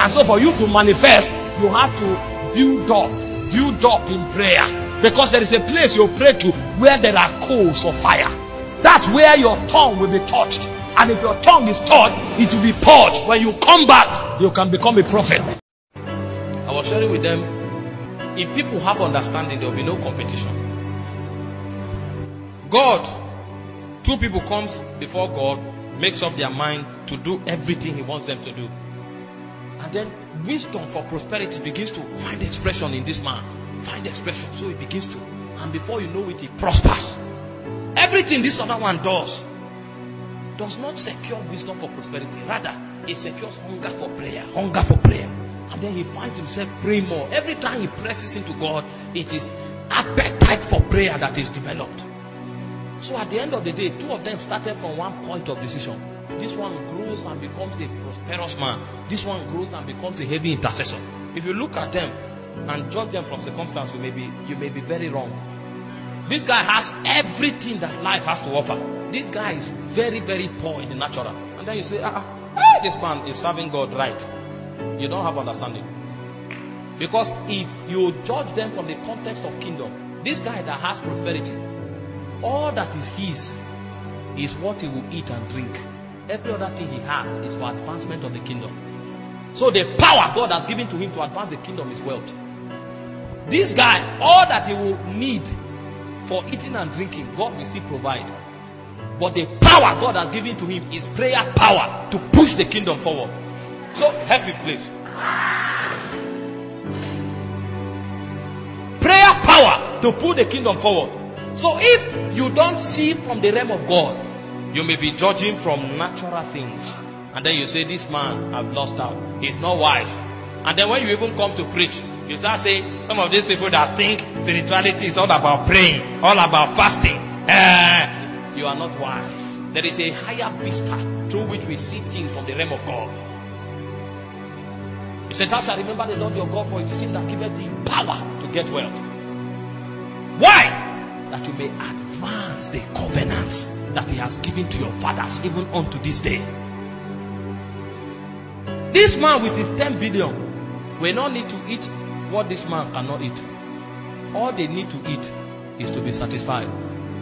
And so for you to manifest, you have to build up in prayer. Because there is a place you pray to where there are coals of fire. That's where your tongue will be touched. And if your tongue is touched, it will be purged. When you come back, you can become a prophet. I was sharing with them, if people have understanding, there will be no competition. God, two people comes before God, makes up their mind to do everything he wants them to do. And then wisdom for prosperity begins to find expression in this man. Find expression. So he begins to. And before you know it, he prospers. Everything this other one does not secure wisdom for prosperity. Rather, it secures hunger for prayer. Hunger for prayer. And then he finds himself praying more. Every time he presses into God, it is appetite for prayer that is developed. So at the end of the day, two of them started from one point of decision. This one grows and becomes a prosperous man. This one grows and becomes a heavy intercessor. If you look at them and judge them from circumstance, you may be very wrong. This guy has everything that life has to offer. This guy is very, very poor in the natural. And then you say, this man is serving God right. You don't have understanding. Because if you judge them from the context of kingdom, this guy that has prosperity, all that is his is what he will eat and drink. Every other thing he has is for advancement of the kingdom. So the power God has given to him to advance the kingdom is wealth. This guy, all that he will need for eating and drinking, God will still provide. But the power God has given to him is prayer power to push the kingdom forward. So help me please. Prayer power to pull the kingdom forward. So if you don't see from the realm of God, you may be judging from natural things. And then you say, this man I've lost out. He's not wise. And then when you even come to preach, you start saying, some of these people that think spirituality is all about praying, all about fasting. You are not wise. There is a higher vista through which we see things from the realm of God. He said, thou shalt remember the Lord your God, for it is him that giveth thee power to get wealth. Why? That you may advance the covenants that he has given to your fathers, even unto this day. This man with his 10 billion will not need to eat what this man cannot eat. All they need to eat is to be satisfied.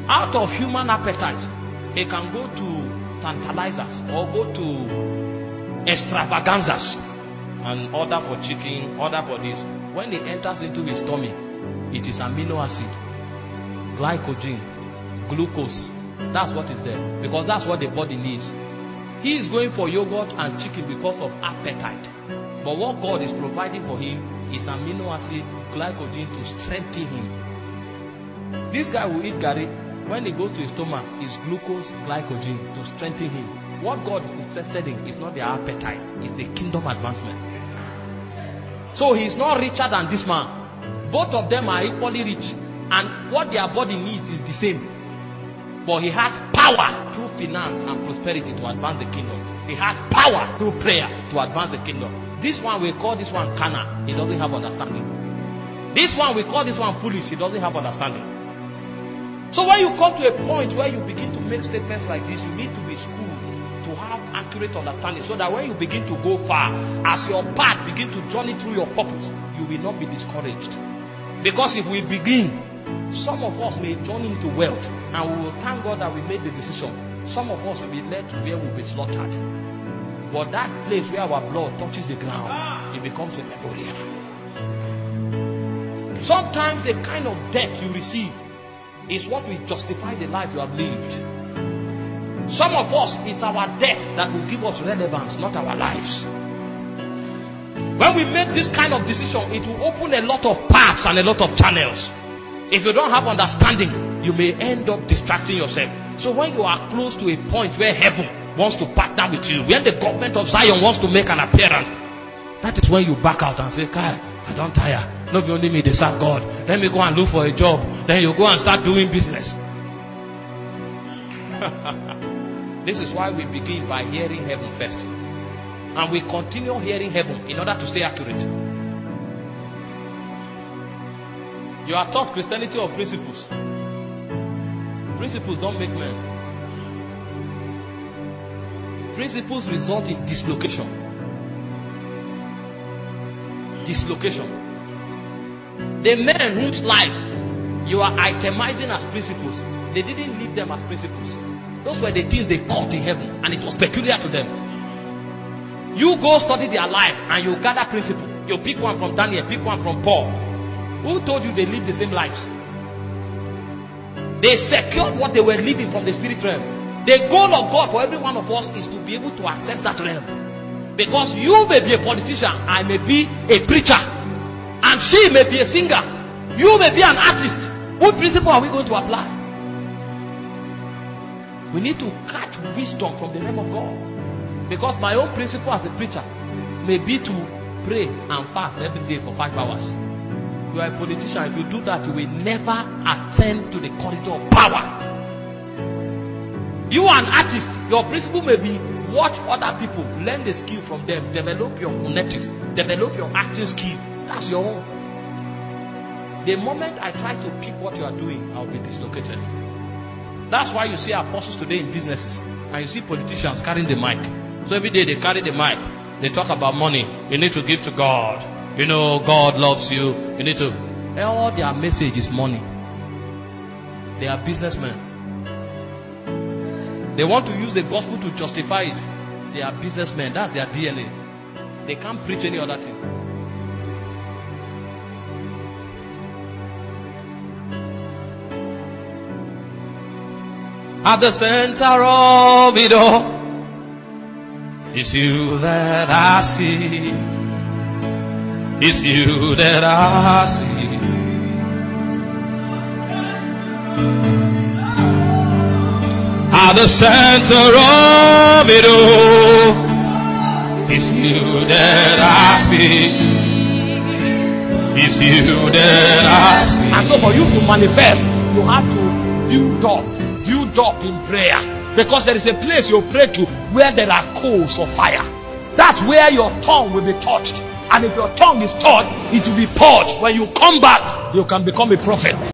Out of human appetite, they can go to tantalizers or go to extravaganzas and order for chicken, order for this. When it enters into his tummy, it is amino acid, glycogen, glucose. That's what is there, because that's what the body needs. He is going for yogurt and chicken because of appetite. But what God is providing for him is amino acid, glycogen to strengthen him. This guy will eat garri. When he goes to his stomach, it's glucose, glycogen to strengthen him. What God is interested in is not their appetite, it's the kingdom advancement. So he's not richer than this man. Both of them are equally rich. And what their body needs is the same. But he has power through finance and prosperity to advance the kingdom. He has power through prayer to advance the kingdom. This one, we call this one carnal. He doesn't have understanding. This one, we call this one foolish. He doesn't have understanding. So when you come to a point where you begin to make statements like this, you need to be schooled to have accurate understanding, so that when you begin to go far, as your path begin to journey through your purpose, you will not be discouraged. Because if we begin, some of us may journey into wealth, and we will thank God that we made the decision. Some of us will be led to where we'll be slaughtered. But that place where our blood touches the ground, it becomes a memorial. Sometimes the kind of death you receive is what will justify the life you have lived. Some of us, it's our death that will give us relevance, not our lives. When we make this kind of decision, it will open a lot of paths and a lot of channels. If you don't have understanding, you may end up distracting yourself. So when you are close to a point where heaven wants to partner with you, when the government of Zion wants to make an appearance, that is when you back out and say, God, I don't tire. Not only me, they serve God. Let me go and look for a job. Then you go and start doing business. This is why we begin by hearing heaven first. And we continue hearing heaven in order to stay accurate. You are taught Christianity of principles. Principles don't make men. Principles result in dislocation. dislocation. The men whose life you are itemizing as principles, they didn't leave them as principles. Those were the things they caught in heaven, and it was peculiar to them. You go study their life and you gather principle. You pick one from Daniel, pick one from Paul. Who told you they live the same lives? They secured what they were living from the spirit realm. The goal of God for every one of us is to be able to access that realm. Because you may be a politician, I may be a preacher, and she may be a singer. You may be an artist. What principle are we going to apply? We need to catch wisdom from the realm of God. Because my own principle as a preacher may be to pray and fast every day for 5 hours. You are a politician. If you do that, you will never attain to the corridor of power. You are an artist. Your principle may be watch other people, learn the skill from them, develop your phonetics, develop your acting skill. That's your own. The moment I try to pick what you are doing, I'll be dislocated. That's why you see apostles today in businesses, and you see politicians carrying the mic. So every day they carry the mic. They talk about money. You need to give to God. You know, God loves you. You need to. All their message is money. They are businessmen. They want to use the gospel to justify it. They are businessmen. That's their DNA. They can't preach any other thing. At the center of it all, it's you that I see. It's you that I see. At the center of it all, it's you that I see. It's you that I see. And so for you to manifest, you have to build up in prayer. Because there is a place you pray to where there are coals of fire. That's where your tongue will be touched. And if your tongue is touched, it will be purged. When you come back, you can become a prophet.